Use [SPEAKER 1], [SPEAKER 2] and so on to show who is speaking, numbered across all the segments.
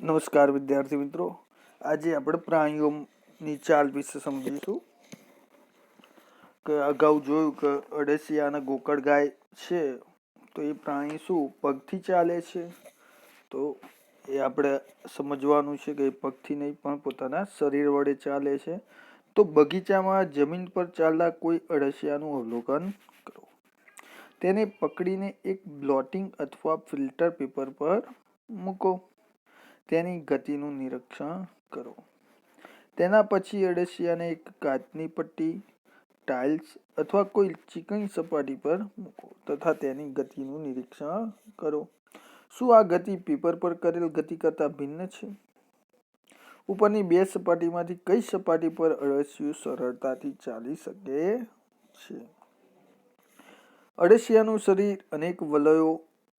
[SPEAKER 1] નમસ્કાર વિદ્યાર્થી મિત્રો, આજે આપણે પ્રાણીઓની ચાલ વિશે સમજીશું. કે અગાઉ જોયું કે અળસિયા અને ગોકળગાય છે તો એ પ્રાણી શું પગથી ચાલે છે? તો એ આપણે સમજવાનું છે કે એ પગથી નહીં પણ પોતાના શરીર વડે ચાલે છે. તો બગીચામાં જમીન પર ચાલતા કોઈ અળસિયાનું અવલોકન કરો. તેને પકડીને એક બ્લોટિંગ અથવા ફિલ્ટર પેપર પર મૂકો. તેની ગતિનું નિરીક્ષણ કરો. તેના પછી અળસિયાને એક કાચની પટ્ટી, ટાઇલ્સ અથવા કોઈ ચીકણી સપાટી પર મૂકો તથા તેની ગતિનું નિરીક્ષણ કરો. શું આ ગતિ પેપર પર કરેલ ગતિ કરતાં ભિન્ન છે? ઉપરની બે સપાટીમાંથી કઈ સપાટી પર અળસિયું સરળતાથી ચાલી શકે છે? અળસિયાનું શરીર અનેક વલયો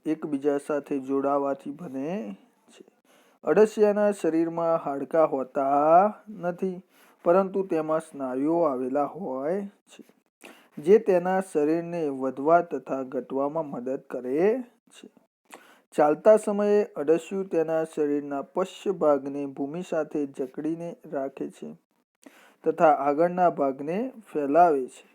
[SPEAKER 1] એકબીજા સાથે જોડાવાથી બને છે. અળસિયાના શરીરમાં હાડકાં હોતા નથી, પરંતુ તેમાં સ્નાયુઓ આવેલા હોય છે, જે તેના શરીરને વધવા તથા ઘટવામાં મદદ કરે છે. ચાલતા સમયે અળસિયું તેના શરીરના પશ્ચ ભાગને ભૂમિ સાથે જકડીને રાખે છે તથા આગળના ભાગને ફેલાવે છે.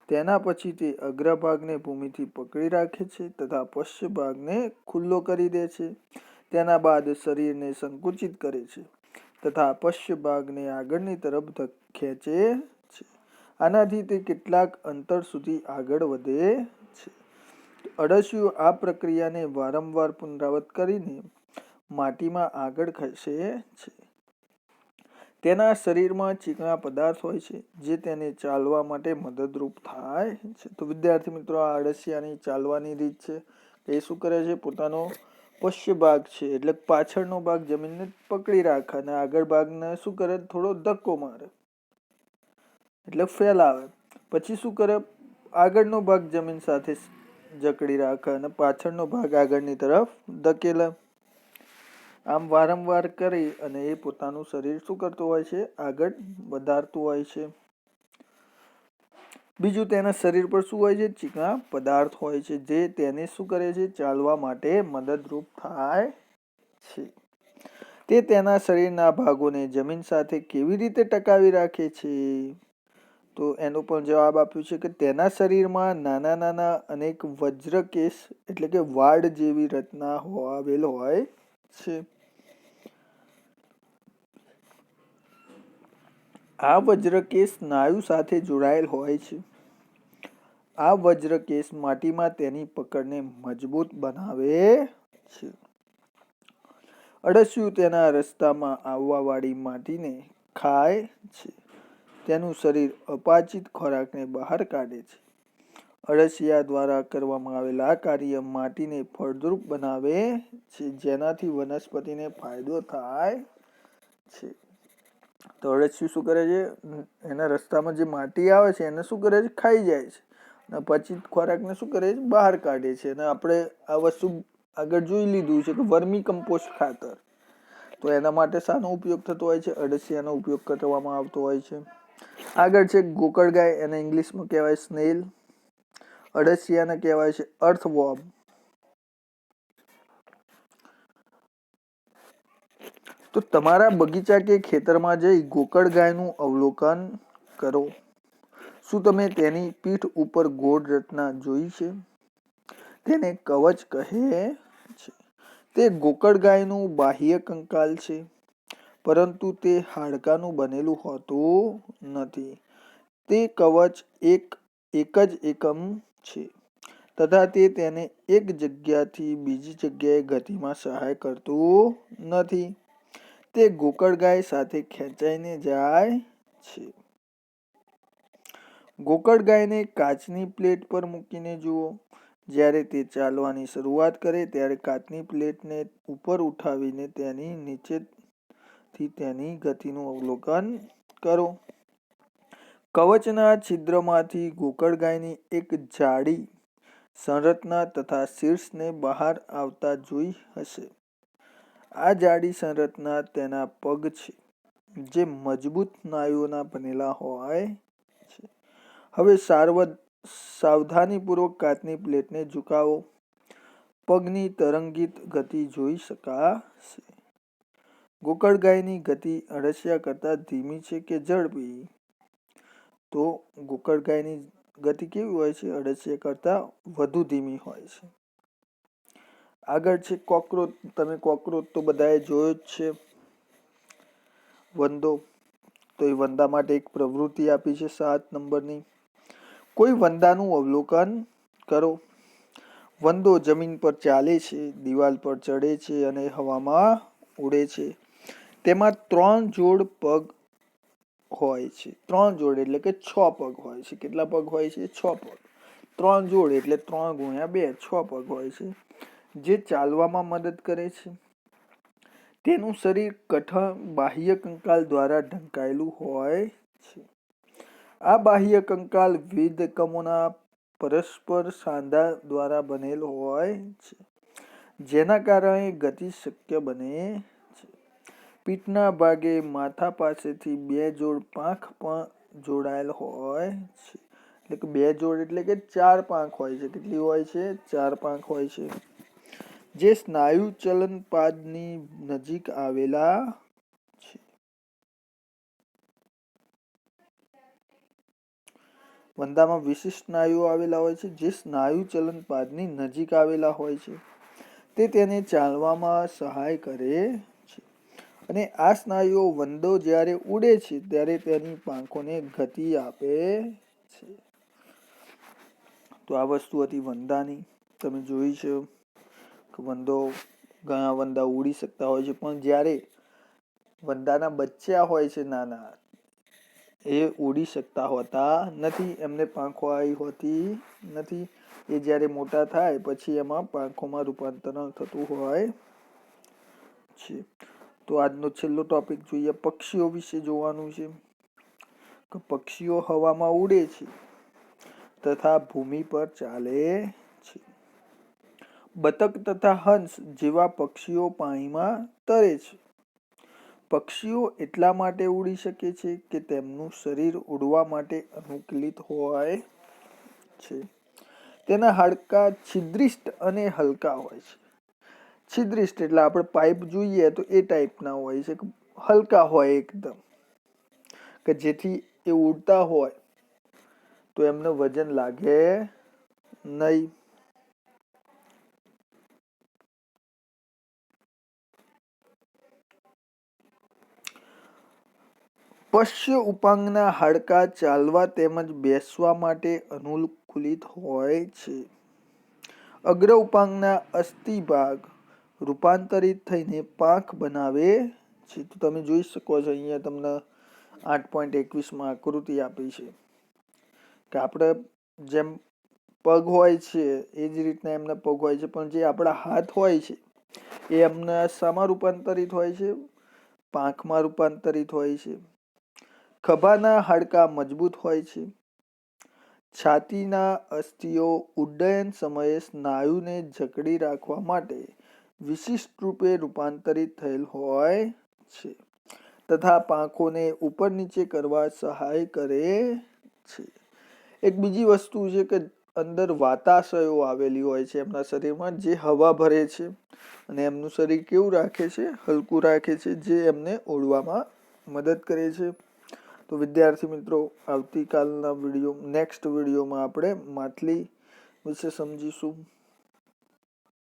[SPEAKER 1] તેના પછી તે અગ્રભાગને ભૂમિથી પકડી રાખે છે તથા પશ્ચ ભાગને ખુલ્લો કરી દે છે. તેના બાદ શરીરને સંકુચિત કરે છે તથા પશ્ચ ભાગને આગળની તરફ ખેંચે છે. આનાથી તે કેટલાક અંતર સુધી આગળ વધે છે. અળસિયું આ પ્રક્રિયાને વારંવાર પુનરાવર્ત કરીને માટીમાં આગળ ખસે છે. તેના શરીરમાં ચીકણા પદાર્થ હોય છે, જે તેને ચાલવા માટે મદદરૂપ થાય છે. તો વિદ્યાર્થી મિત્રો, આ અળસિયાની ચાલવાની રીત છે. એ શું કરે છે? પોતાનો પશ્ચ ભાગ છે એટલે પાછળનો ભાગ જમીનને પકડી રાખે અને આગળ ભાગને શું કરે? થોડો ધક્કો મારે એટલે ફેલાવે. પછી શું કરે? આગળનો ભાગ જમીન સાથે જકડી રાખે અને પાછળનો ભાગ આગળની તરફ ધકેલે. આમ વારંવાર કરી અને એ પોતાનું શરીર શું કરતું હોય છે? આગળ વધારતું હોય છે. બીજું, તેના શરીર પર શું હોય છે? ચીકણા પદાર્થ હોય છે, જે તેને શું કરે છે? ચાલવા માટે મદદરૂપ થાય છે. તે તેના શરીરના ભાગોને જમીન સાથે કેવી રીતે ટકાવી રાખે છે? તો એનો પણ જવાબ આપ્યું છે કે તેના શરીરમાં નાના નાના અનેક વજ્રકેશ એટલે કે વાડ જેવી રચના આવેલ હોય છે. આ વજ્રકેશ સ્નાયુ સાથે જોડાયેલ હોય છે. આ વજ્રકેશ માટીમાં તેની પકડને મજબૂત બનાવે છે. અળસિયું તેના રસ્તામાં આવવા વાળી માટીને ખાય છે. તેનું શરીર અપાચિત ખોરાકને બહાર કાઢે છે. અળસિયા દ્વારા કરવામાં આવેલ આ કાર્ય માટીને ફળદ્રુપ બનાવે છે, જેનાથી વનસ્પતિને ફાયદો થાય છે. તો અળસિયું શું કરે છે? એના રસ્તામાં જે માટી આવે છે એને શું કરે છે? ખાઈ જાય છે અને પછી ખોરાકને શું કરે છે? બહાર કાઢે છે. અને આપણે આ વસ્તુ આગળ જોઈ લીધું છે કે વર્મી કમ્પોસ્ટ ખાતર. તો એના માટે શાનો ઉપયોગ થતો હોય છે? અળસિયાનો ઉપયોગ કરવામાં આવતો હોય છે. આગળ છે ગોકળગાય, એને ઇંગ્લિશમાં કહેવાય સ્નેલ. અળસિયાને કહેવાય છે અર્થવોર્મ. તો તમારા બગીચા કે ખેતરમાં જઈ ગોકળગાયનું અવલોકન કરો. શું તમે તેની પીઠ ઉપર ગોળ રચના જોઈ છે? તેને કવચ કહે છે. તે ગોકળગાયનું બાહ્ય કંકાલ છે, પરંતુ તે હાડકાનું બનેલું હોતું નથી. તે કવચ એક જ એકમ છે તથા તે તેને એક જગ્યાથી બીજી જગ્યાએ ગતિમાં સહાય કરતું નથી. તે ગોકળગાય સાથે ખેંચાઈને જાય છે. ગોકળગાયને કાચની પ્લેટ પર મૂકીને જુઓ. જ્યારે તે ચાલવાની શરૂઆત કરે ત્યારે કાચની પ્લેટને ઉપર ઉઠાવીને તેની નીચેથી તેની ગતિનું અવલોકન કરો. કવચના છિદ્રમાંથી ગોકળગાયની એક જાડી સંરચના તથા શીર્ષને બહાર આવતા જોઈ હશે. આ જાડી સંરચના તેના પગ છે, જે મજબૂત સ્નાયુઓના બનેલા હોય છે. હવે સાવધાનીપૂર્વક કાચની પ્લેટને ઝુકાવો. પગની તરંગિત ગતિ જોઈ શકાશે. ગોકળગાયની ગતિ અળસિયા કરતાં ધીમી છે કે ઝડપી? તો ગોકળગાયની ગતિ કેવી હોય છે? અળસિયા કરતાં વધુ ધીમી હોય છે. આગળ છે કોકરોચ. તમે કોકરોચ તો બધાએ જોયો જ છે. વંદો. તો એ વંદા માટે એક પ્રવૃત્તિ આપી છે 7 નંબરની. કોઈ વંદાનું અવલોકન કરો. વંદો જમીન પર ચાલે છે, દિવાલ પર ચડે છે અને હવામાં ઉડે છે. તેમાં 3 જોડ પગ હોય છે. 3 જોડ એટલે કે 6 પગ હોય છે. કેટલા પગ હોય છે? 6 પગ. 3 જોડ એટલે 3 ગુણ્યા 2 6 પગ હોય છે, જે ચાલવામાં મદદ કરે છે. તેનું શરીર કઠણ બાહ્ય કંકાલ દ્વારા ઢંકાયેલું હોય છે. આ બાહ્ય કંકાલ વિવિધ એકમોના પરસ્પર સાંધા દ્વારા બનેલ હોય છે, જેના કારણે ગતિ શક્ય બને છે. પીઠના ભાગે માથા પાસેથી 2 જોડ પાંખ પણ જોડાયેલ હોય છે. એટલે કે 2 જોડ એટલે કે 4 પાંખ હોય છે. કેટલી હોય છે? 4 પાંખ હોય છે, જે સ્નાયુ ચલનપાદની નજીક આવેલા છે. વંદામાં વિશિષ્ટ સ્નાયુઓ આવેલા હોય છે, જે સ્નાયુ ચલનપાદની નજીક આવેલા હોય છે. તે તેને ચાલવામાં સહાય કરે છે. અને આ સ્નાયુઓ વંદો જ્યારે ઉડે છે ત્યારે તેની પાંખોને ગતિ આપે છે. તો આ વસ્તુ હતી વંદાની. તમે જોઈ છે કે ઘણા વંદા ઉડી શકતા હોય છે, પણ જ્યારે વંદાના બચ્ચા હોય છે નાના, એ ઉડી શકતા હોતા નથી. એમને પાંખો આવી હોતી નથી. એ જ્યારે મોટા થાય પછી એમાં પાંખોમાં રૂપાંતરણ થતું હોય છે. તો આજનો છેલ્લો ટોપિક જોઈએ. પક્ષીઓ વિશે જોવાનું છે કે પક્ષીઓ હવામાં ઉડે છે તથા ભૂમિ પર ચાલે છે. બતક તથા હંસ જેવા પક્ષીઓ પાણીમાં તરે છે. પક્ષીઓ એટલા માટે ઉડી શકે છે કે તેમનું શરીર ઉડવા માટે અનુકૂલિત હોય છે. તેના હાડકાં છિદ્રિષ્ટ અને હલકા હોય છે. છિદ્રિષ્ટ એટલે આપણે પાઇપ જોઈએ તો એ ટાઈપના હોય છે, હલકા હોય એકદમ, કે જેથી એ ઉડતા હોય તો એમને વજન લાગે નહીં. પશ્ય ઉપાંગના હાડકાં ચાલવા તેમજ બેસવા માટે અનુકૂલિત હોય છે. અગ્ર ઉપાંગના અસ્થિ ભાગ રૂપાંતરિત થઈને પાંખ બનાવે છે. તો તમે જોઈ શકો છો અહીંયા તમને 8.21 આકૃતિ આપી છે કે આપણે જેમ પગ હોય છે એ જ રીતના એમના પગ હોય છે, પણ જે આપણા હાથ હોય છે એ એમના શામાં રૂપાંતરિત હોય છે? પાંખમાં રૂપાંતરિત હોય છે. ખભાના હાડકાં મજબૂત હોય છે. છાતીના અસ્થિઓ ઉડ્ડયન સમયે સ્નાયુને જકડી રાખવા માટે વિશિષ્ટ રૂપે રૂપાંતરિત થયેલ હોય છે તથા પાંખોને ઉપર નીચે કરવા સહાય કરે છે. એક બીજી વસ્તુ છે કે અંદર વાતાશયો આવેલી હોય છે એમના શરીરમાં, જે હવા ભરે છે અને એમનું શરીર કેવું રાખે છે? હલકું રાખે છે, જે એમને ઉડવામાં મદદ કરે છે. તો વિદ્યાર્થી મિત્રો, આવતીકાલના નેક્સ્ટ વિડીયોમાં આપણે માછલી વિશે સમજીશું.